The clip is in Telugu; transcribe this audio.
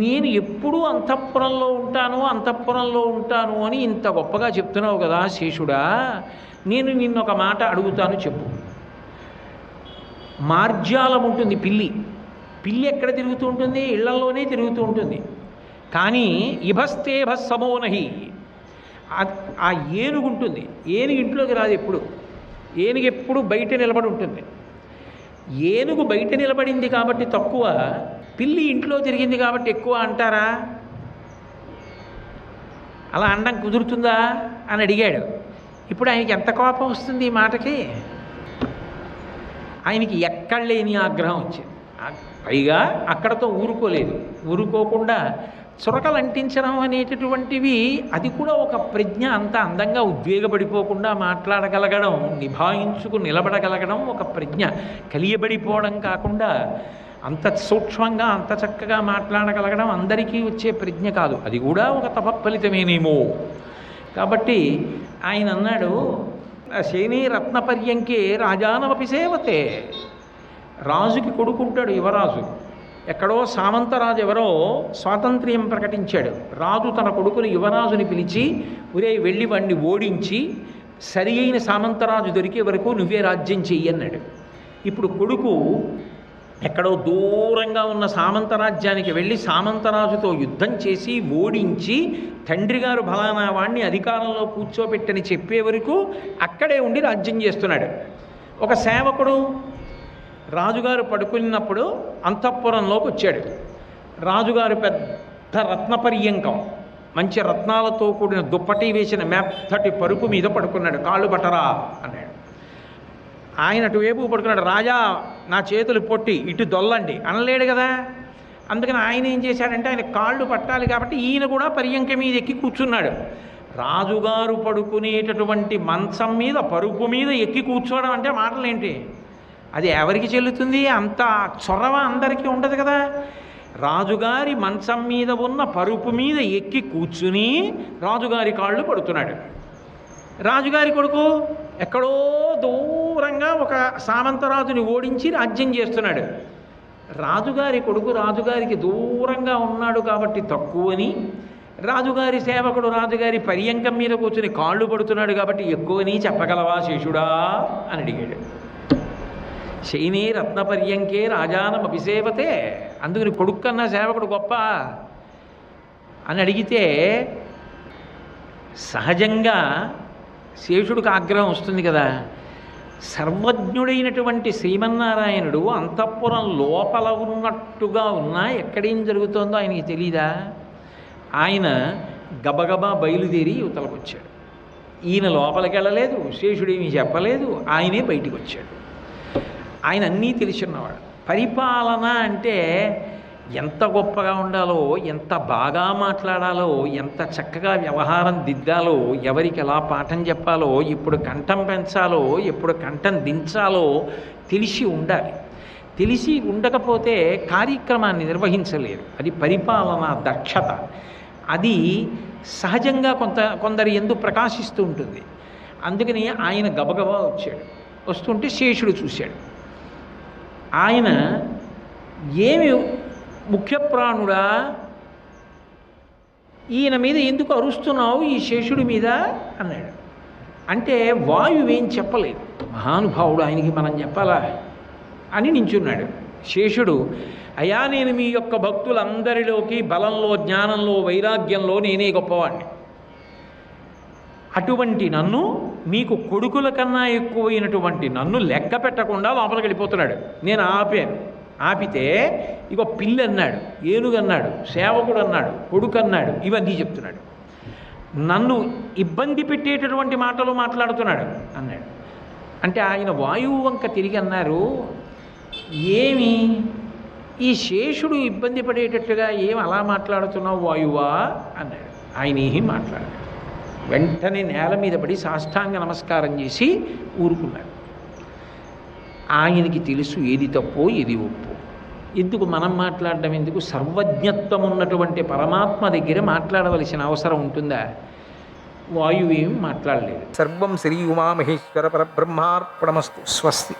నేను ఎప్పుడూ అంతఃపురంలో ఉంటాను అంతఃపురంలో ఉంటాను అని ఇంత గొప్పగా చెప్తున్నావు కదా శేషుడా, నేను నిన్ను ఒక మాట అడుగుతాను చెప్పు. మార్జాలం ఉంటుంది పిల్లి, పిల్లి ఎక్కడ తిరుగుతూ ఉంటుంది? ఇళ్లలోనే తిరుగుతూ ఉంటుంది. కానీ ఇభస్తేభ సమోనహి, ఆ ఏనుగు ఉంటుంది, ఏనుగు ఇంట్లోకి రాదు ఎప్పుడు, ఏనుగు ఎప్పుడు బయట నిలబడి ఉంటుంది. ఏనుగు బయట నిలబడింది కాబట్టి తక్కువ, పిల్లి ఇంట్లో తిరిగింది కాబట్టి ఎక్కువ అంటారా? అలా అనడం కుదురుతుందా అని అడిగాడు. ఇప్పుడు ఆయనకి ఎంత కోపం వస్తుంది ఈ మాటకి? ఆయనకి ఎక్కడ లేని ఆగ్రహం వచ్చింది. పైగా అక్కడతో ఊరుకోలేదు. ఊరుకోకుండా చురకలు అంటించడం అనేటటువంటివి, అది కూడా ఒక ప్రజ్ఞ. అంత అందంగా ఉద్వేగపడిపోకుండా మాట్లాడగలగడం, నిభాయించుకు నిలబడగలగడం ఒక ప్రజ్ఞ. కలియబడిపోవడం కాకుండా అంత సూక్ష్మంగా అంత చక్కగా మాట్లాడగలగడం అందరికీ వచ్చే ప్రజ్ఞ కాదు. అది కూడా ఒక తపఫలితమేనేమో. కాబట్టి ఆయన అన్నాడు, శేనీ రత్నపర్యంకే రాజానమపి సేవతే. రాజుకి కొడుకుంటాడు యువరాజు. ఎక్కడో సామంతరాజు ఎవరో స్వాతంత్ర్యం ప్రకటించాడు. రాజు తన కొడుకుని యువరాజుని పిలిచి, ఒరే వెళ్ళి వాడిని ఓడించి సరి అయిన సామంతరాజు దొరికే వరకు నువ్వే రాజ్యం చెయ్యి అన్నాడు. ఇప్పుడు కొడుకు ఎక్కడో దూరంగా ఉన్న సామంతరాజ్యానికి వెళ్ళి సామంతరాజుతో యుద్ధం చేసి ఓడించి తండ్రి గారు ఫలానా వాణ్ణి అధికారంలో కూర్చోబెట్టని చెప్పే వరకు అక్కడే ఉండి రాజ్యం చేస్తున్నాడు. ఒక సేవకుడు రాజుగారు పడుకున్నప్పుడు అంతఃపురంలోకి వచ్చాడు. రాజుగారు పెద్ద రత్నపర్యంకం, మంచి రత్నాలతో కూడిన దుప్పటి వేసిన మెత్తటి పరుపు మీద పడుకున్నాడు. కాళ్ళు పట్టరా అన్నాడు. ఆయన అటువైపు పడుకున్నాడు. రాజా నా చేతులు పొట్టి ఇటు దొల్లండి అనలేడు కదా. అందుకని ఆయన ఏం చేశాడంటే, ఆయన కాళ్ళు పట్టాలి కాబట్టి ఈయన కూడా పర్యంక మీద ఎక్కి కూర్చున్నాడు. రాజుగారు పడుకునేటటువంటి మంచం మీద పరుపు మీద ఎక్కి కూర్చోవడం అంటే మాటలేంటి? అది ఎవరికి చెల్లుతుంది? అంత చొరవ అందరికీ ఉండదు కదా. రాజుగారి మంచం మీద ఉన్న పరుపు మీద ఎక్కి కూర్చుని రాజుగారి కాళ్ళు పడుతున్నాడు. రాజుగారి కొడుకు ఎక్కడో దూరంగా ఒక సామంతరాజుని ఓడించి రాజ్యం చేస్తున్నాడు. రాజుగారి కొడుకు రాజుగారికి దూరంగా ఉన్నాడు కాబట్టి తక్కువని, రాజుగారి సేవకుడు రాజుగారి పర్యంకం మీద కూర్చుని కాళ్ళు పడుతున్నాడు కాబట్టి ఎక్కువని చెప్పగలవా శేషుడా అని అడిగాడు. శైనే రత్నపర్యంకే రాజానం అభిసేవతే. అందుకని కొడుకు కన్నా సేవకుడు గొప్ప అని అడిగితే సహజంగా శేషుడికి ఆగ్రహం వస్తుంది కదా. సర్వజ్ఞుడైనటువంటి శ్రీమన్నారాయణుడు అంతఃపురం లోపల ఉన్నట్టుగా ఉన్నా ఎక్కడేం జరుగుతోందో ఆయనకి తెలీదా? ఆయన గబగబా బయలుదేరి యువతలకు వచ్చాడు. ఈయన లోపలికి వెళ్ళలేదు, శేషుడేమీ చెప్పలేదు, ఆయనే బయటికి వచ్చాడు. ఆయన అన్నీ తెలిసిన్నవాడు. పరిపాలన అంటే ఎంత గొప్పగా ఉండాలో, ఎంత బాగా మాట్లాడాలో, ఎంత చక్కగా వ్యవహారం దిద్దాలో, ఎవరికి ఎలా పాఠం చెప్పాలో, ఇప్పుడు కంఠం పెంచాలో, ఎప్పుడు కంఠం దించాలో తెలిసి ఉండాలి. తెలిసి ఉండకపోతే కార్యక్రమాన్ని నిర్వహించలేరు. అది పరిపాలన దక్షత. అది సహజంగా కొందరి యందు ప్రకాశిస్తూ ఉంటుంది. అందుకని ఆయన గబగబా వచ్చాడు. వస్తుంటే శేషుడు చూశాడు. ఆయన ఏమి ముఖ్య ప్రాణుడా, ఈయన మీద ఎందుకు అరుస్తున్నావు ఈ శేషుడి మీద అన్నాడు. అంటే వాయువేం చెప్పలేదు. మహానుభావుడు, ఆయనకి మనం చెప్పాలా అని నించున్నాడు. శేషుడు, అయ్యా నేను మీ యొక్క భక్తులందరిలోకి బలంలో, జ్ఞానంలో, వైరాగ్యంలో నేనే గొప్పవాడిని. అటువంటి నన్ను, మీకు కొడుకుల కన్నా ఎక్కువైనటువంటి నన్ను లెక్క పెట్టకుండా లోపలికి వెళ్ళిపోతున్నాడు. నేను ఆపాను. ఆపితే ఇగో పిల్లి అన్నాడు, ఏనుగు అన్నాడు, సేవకుడు అన్నాడు, కొడుకు అన్నాడు, ఇవన్నీ చెప్తున్నాడు. నన్ను ఇబ్బంది పెట్టేటటువంటి మాటలు మాట్లాడుతున్నాడు అన్నాడు. అంటే ఆయన వాయువు వంక తిరిగి అన్నారు, ఏమి ఈ శేషుడు ఇబ్బంది పడేటట్టుగా ఏం అలా మాట్లాడుతున్నావు వాయువా అన్నాడు. ఆయన ఏం మాట్లాడాడు. వెంటనే నేల మీద పడి సాష్టాంగ నమస్కారం చేసి ఊరుకున్నాడు. ఆయనకి తెలుసు ఏది తప్పో ఏది ఒప్పో. ఎందుకు మనం మాట్లాడడం ఎందుకు? సర్వజ్ఞత్వం ఉన్నటువంటి పరమాత్మ దగ్గర మాట్లాడవలసిన అవసరం ఉంటుందా? వాయువేం మాట్లాడలేదు. సర్వం శ్రీ ఉమామహేశ్వర పరబ్రహ్మార్పణమస్తు. స్వస్తి.